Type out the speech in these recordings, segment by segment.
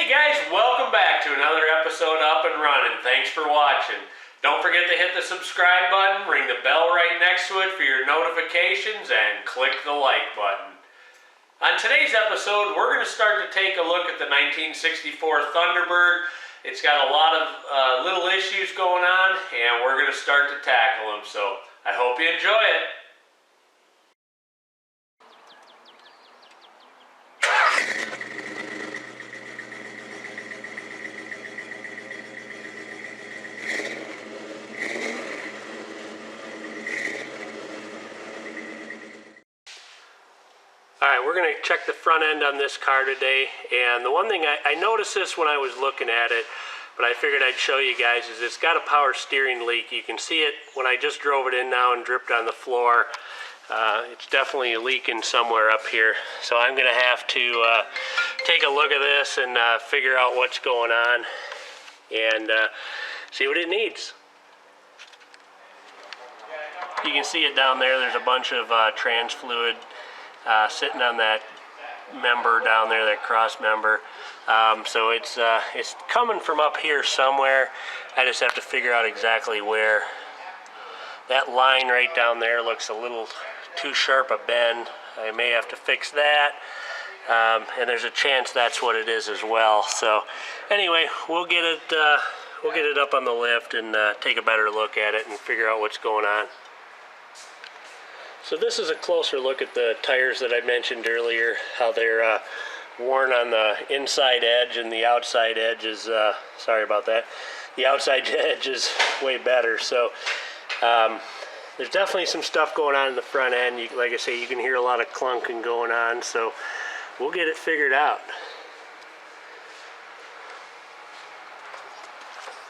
Hey guys, welcome back to another episode of Up-N-Runnin. Thanks for watching. Don't forget to hit the subscribe button, ring the bell right next to it for your notifications, and click the like button. On today's episode, we're going to start to take a look at the 1964 Thunderbird. It's got a lot of little issues going on, and we're going to start to tackle them, so I hope you enjoy it. Alright, we're going to check the front end on this car today, and the one thing I noticed this when I was looking at it, but I figured I'd show you guys, is it's got a power steering leak. You can see it when I just drove it in now and dripped on the floor. It's definitely leaking somewhere up here, so I'm going to have to take a look at this and figure out what's going on and see what it needs. You can see it down there. There's a bunch of trans fluid sitting on that member down there, that cross member. So it's coming from up here somewhere. I just have to figure out exactly where. That line right down there looks a little too sharp a bend. I may have to fix that. And there's a chance that's what it is as well. So anyway, we'll get it up on the lift and take a better look at it and figure out what's going on. So this is a closer look at the tires that I mentioned earlier, how they're worn on the inside edge, and the outside edge is, sorry about that, the outside edge is way better. So there's definitely some stuff going on in the front end. Like I say, you can hear a lot of clunking going on, so we'll get it figured out.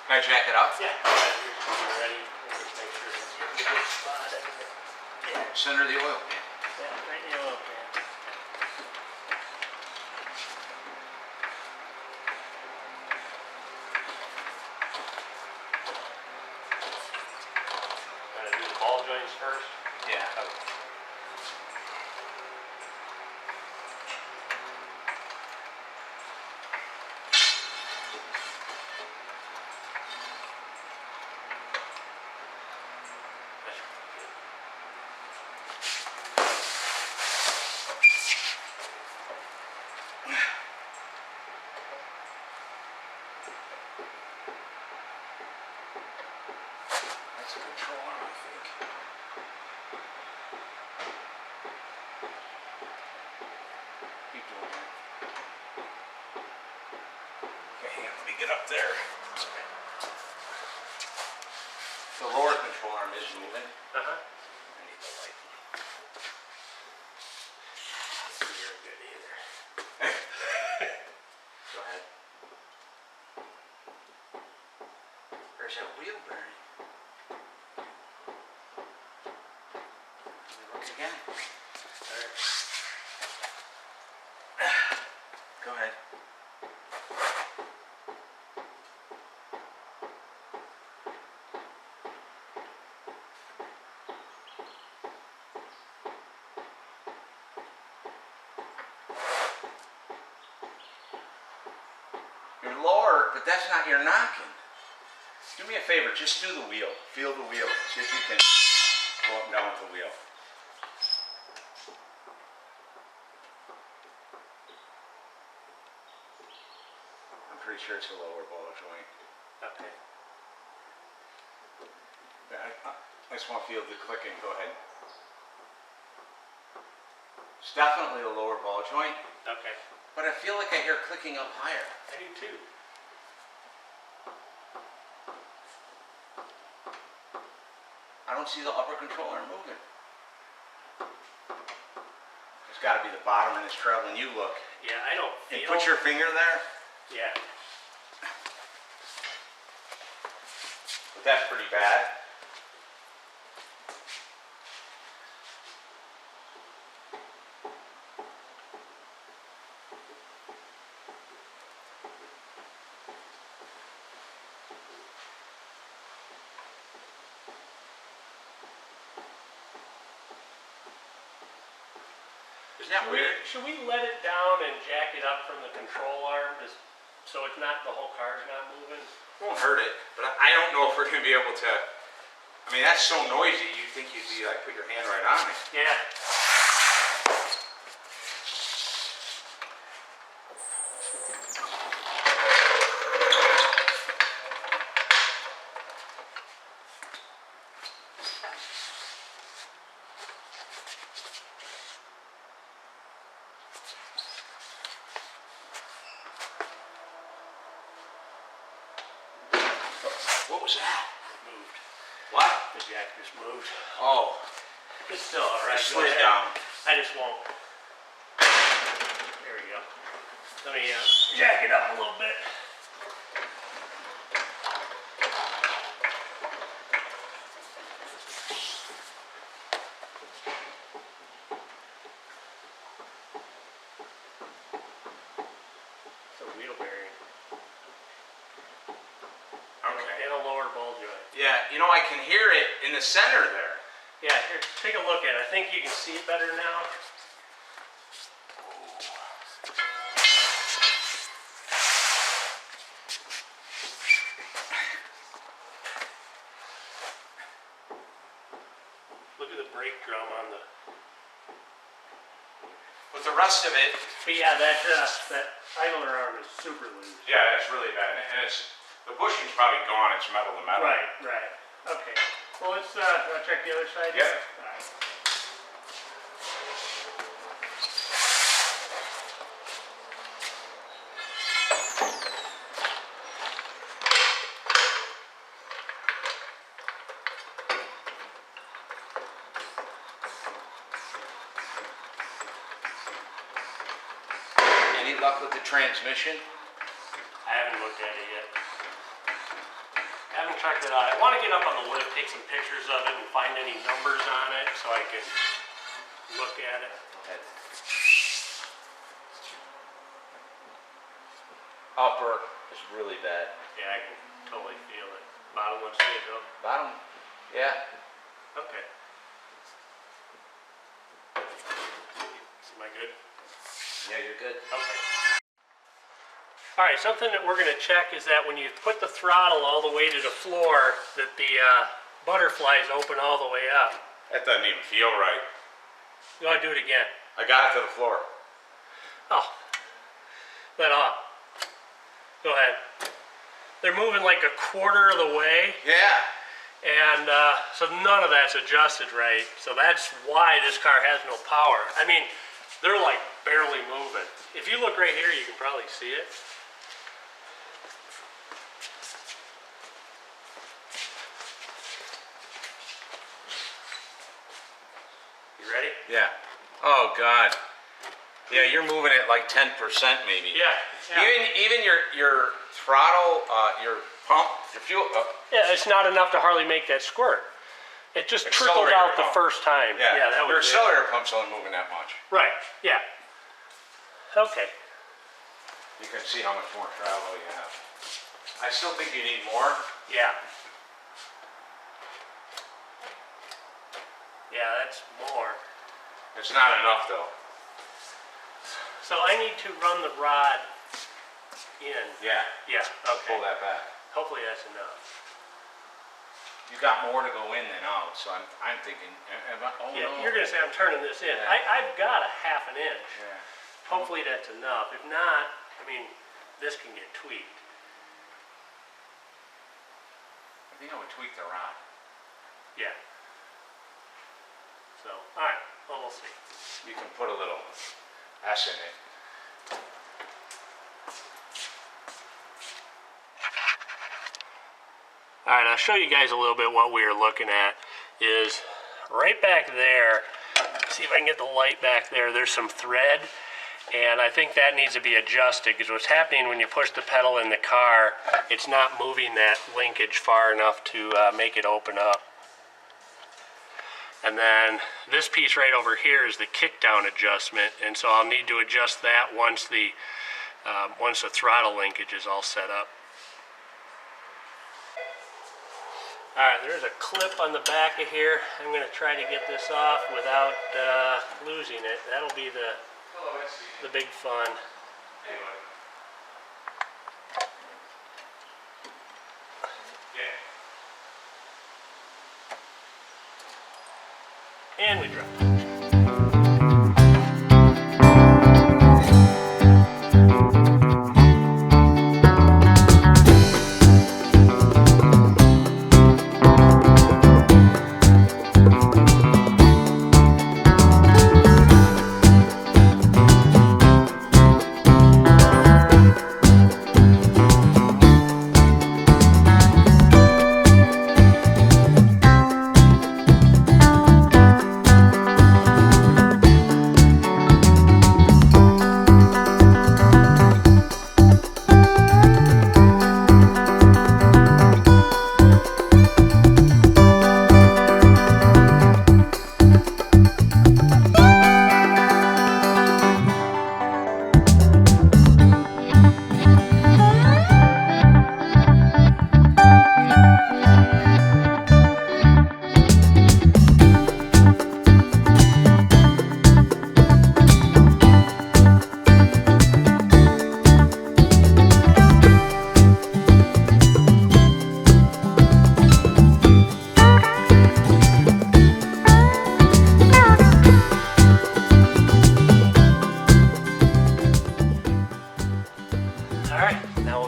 Can I jack it up? Yeah. You're ready. Make sure it's in a good spot. Center of the oil pan. Yeah, right in the oil pan. Gotta do the ball joints first? Yeah. Okay. That's a control arm, I think. Keep doing that. Okay, hang on, let me get up there. The lower control arm is moving. Uh-huh. I need the light. You're good either. Go ahead. Where's that wheel bearing? Let me look again. Alright. Go ahead. You're lower, but that's not your knocking. Do me a favor, just do the wheel. Feel the wheel. See if you can go up and down with the wheel. I'm pretty sure it's a lower ball joint. Okay. I just want to feel the clicking. Go ahead. It's definitely a lower ball joint, Okay. but I feel like I hear clicking up higher. I do too. I don't see the upper control arm moving. It's got to be the bottom and it's traveling. You look. Yeah, I don't feel... And put your finger there. Yeah. But that's pretty bad. Isn't that weird? Should we let it down and jack it up from the control arm? Just So it's not, the whole car's not moving? Won't hurt it, but I don't know if we're gonna be able to. I mean, that's so noisy. You'd think you'd be like, put your hand right on it. Yeah. What was that? Moved. What? The jack just moved. Oh, It's still alright. it slid down. I just won't. There we go. Let me jack it up a little bit. It's a wheel bearing. Okay. And a lower ball joint. Yeah, you know, I can hear it in the center there. Yeah, here, take a look at it. I think you can see it better now. Look at the brake drum on the. But the rest of it, But yeah, that idler arm is super loose. yeah, that's really bad. And the bushing's probably gone. It's metal to metal. Right, right. Okay. Well, let's check the other side. Yeah. All right. Any luck with the transmission? I haven't looked at it yet. I haven't checked it out. I want to get up on the lift, take some pictures of it, and find any numbers on it so I can look at it. Upper is really bad. Yeah, I can totally feel it. Bottom looks good though. Bottom, yeah. Okay. Am I good? Yeah, you're good. Okay. All right, something that we're going to check is that when you put the throttle all the way to the floor, that the butterflies open all the way up. That doesn't even feel right. You want to do it again? I got it to the floor. Oh, let off. Go ahead. They're moving like a quarter of the way, Yeah. and so none of that's adjusted right. So that's why this car has no power. I mean, they're like barely moving. If you look right here, you can probably see it. You ready? Yeah. Oh God. Yeah, you're moving it like 10% maybe. Yeah. Yeah. Even your throttle, your pump, your fuel. Yeah, it's not enough to hardly make that squirt. It just trickles Accelerator out the pump. first time. Yeah, that your was it. accelerator pump's only moving that much. Right. Yeah. Okay. You can see how much more travel you have. I still think you need more. Yeah. Yeah, that's more. It's not enough though. So I need to run the rod in. Yeah. Yeah. Okay. Pull that back. Hopefully that's enough. You got more to go in than out, so I'm thinking. Oh Yeah. no. You're gonna say I'm turning this in. Yeah. I've got a half an inch. Yeah. Hopefully that's enough. If not, I mean, this can get tweaked. I think I would tweak the rod. Yeah. So, all right. Well, we'll see. You can put a little S in it. All right, I'll show you guys a little bit what we are looking at. Is right back there, see if I can get the light back there, there's some thread, and I think that needs to be adjusted, because what's happening when you push the pedal in the car, it's not moving that linkage far enough to make it open up. And then this piece right over here is the kick down adjustment, and so I'll need to adjust that once the throttle linkage is all set up. All right, there's a clip on the back of here. I'm going to try to get this off without losing it. That'll be the big fun. And we drop.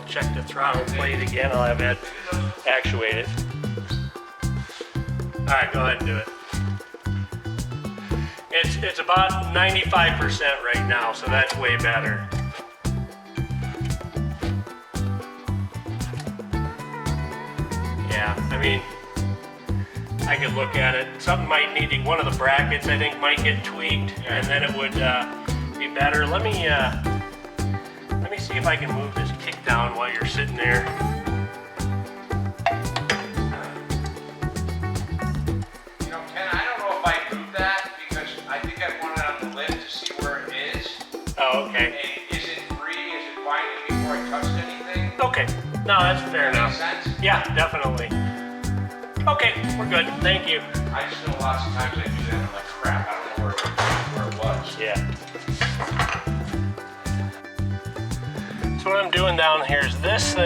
Check the throttle plate again. I'll have Ed actuate it. All right, go ahead and do it. It's about 95% right now, so that's way better. Yeah, I mean, I could look at it. Something might need one of the brackets, I think, might get tweaked, and then it would be better. Let me see if I can move this kick down while you're sitting there. You know, Ken, I don't know if I moved that because I think I want it on the lid to see where it is. Oh, okay. And is it free? Is it binding before I touched anything? Okay. No, that's fair enough. Makes sense? Yeah, definitely. Okay, we're good. Thank you. I just know lots of times I do that and I'm like, crap, I don't know where it was. Yeah. So what I'm doing down here is this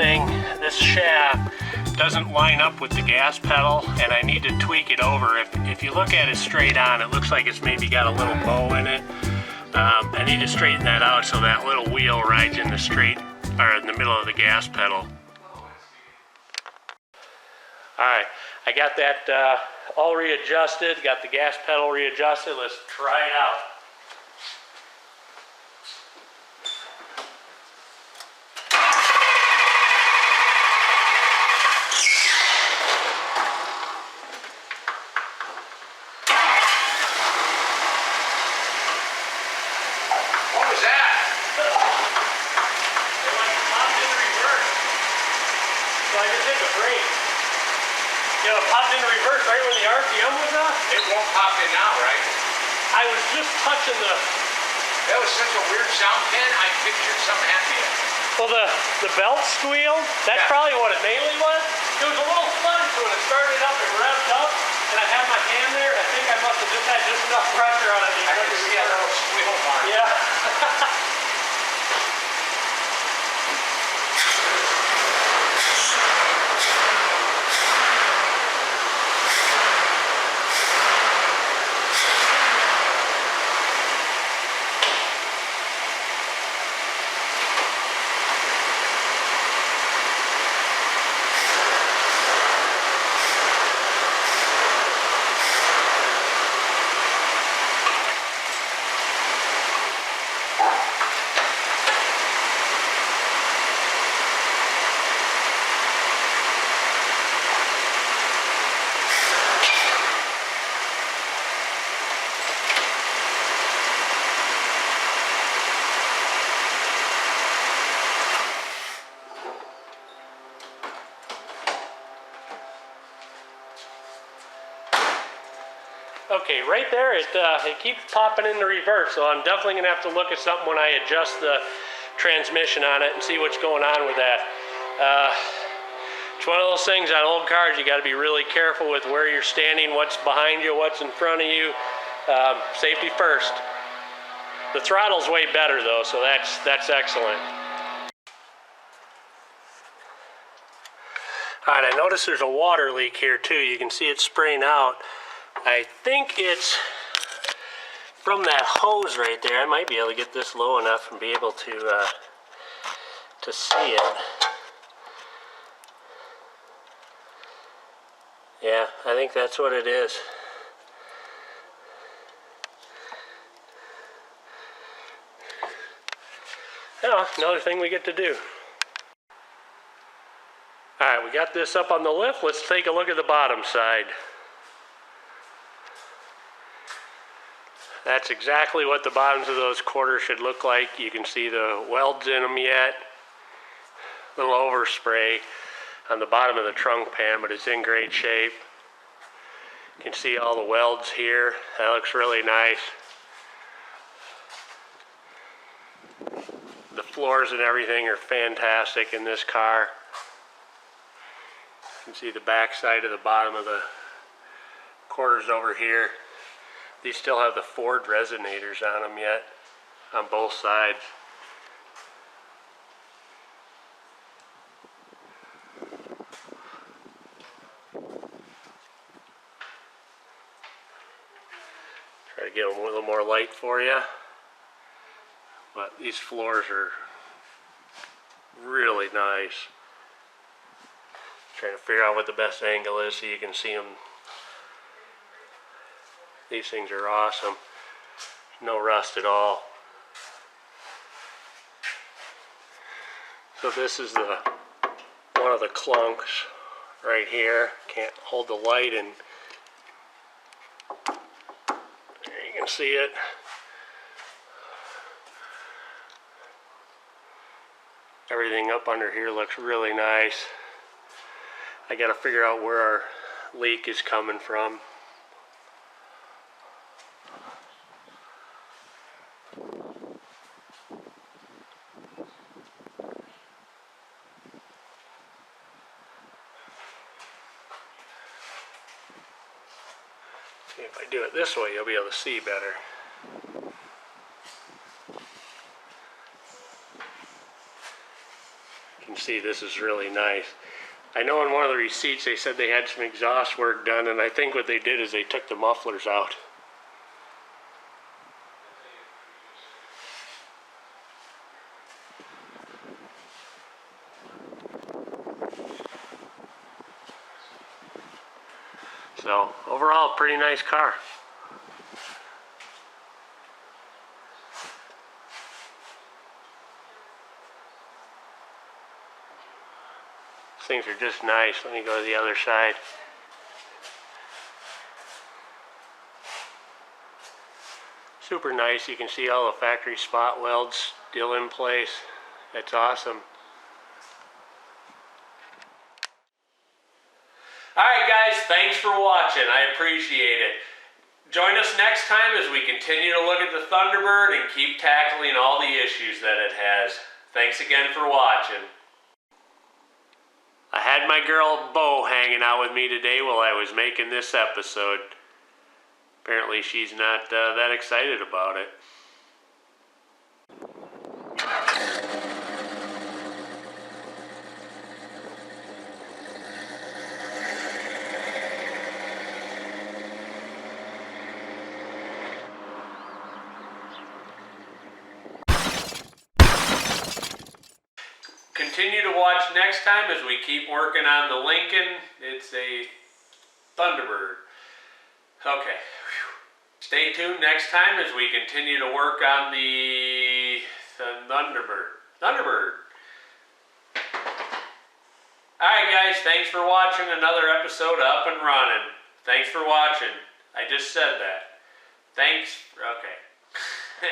shaft doesn't line up with the gas pedal, and I need to tweak it over. If you look at it straight on, it looks like it's maybe got a little bow in it. I need to straighten that out so that little wheel rides in the straight, or in the middle of the gas pedal. Alright, I got that all readjusted, got the gas pedal readjusted. Let's try it out. You know, it popped into reverse right when the RPM was up. It won't pop in now, right? I was just touching the... That was such a weird sound, Ken. I pictured something happening. Well, the belt squealed. That's probably what it mainly was. It was a little fun, so when it started up, it revved up, and I had my hand there, and I think I must have just had just enough pressure on it. I could see a little squeal mark. Yeah. Okay, right there, it keeps popping into reverse, so I'm definitely going to have to look at something when I adjust the transmission on it and see what's going on with that. It's one of those things on old cars, you got to be really careful with where you're standing, what's behind you, what's in front of you. Safety first. The throttle's way better though, so that's excellent. Alright, I notice there's a water leak here too. You can see it spraying out. I think it's from that hose right there. I might be able to get this low enough and be able to see it. Yeah, I think that's what it is. Oh, another thing we get to do. Alright, we got this up on the lift. Let's take a look at the bottom side. That's exactly what the bottoms of those quarters should look like. You can see the welds in them yet. A little overspray on the bottom of the trunk pan, but it's in great shape. You can see all the welds here. That looks really nice. The floors and everything are fantastic in this car. You can see the back side of the bottom of the quarters over here. These still have the Ford resonators on them yet, on both sides. Try to get a little more light for you. But these floors are really nice. Trying to figure out what the best angle is so you can see them. These things are awesome. No rust at all. So this is one of the clunks right here. Can't hold the light and there you can see it. Everything up under here looks really nice. I gotta figure out where our leak is coming from. See, if I do it this way, you'll be able to see better. You can see this is really nice. I know in one of the receipts they said they had some exhaust work done, and I think what they did is they took the mufflers out. So overall, pretty nice car. Things are just nice. Let me go to the other side. Super nice. You can see all the factory spot welds still in place. That's awesome. Alright guys, thanks for watching. I appreciate it. Join us next time as we continue to look at the Thunderbird and keep tackling all the issues that it has. Thanks again for watching. I had my girl Bo hanging out with me today while I was making this episode. Apparently she's not that excited about it. Continue to watch next time as we keep working on the Lincoln. It's a Thunderbird. Okay. Stay tuned next time as we continue to work on the Thunderbird. Alright guys, thanks for watching another episode of Up-N-Runnin. Thanks for watching. I just said that. Thanks. Okay.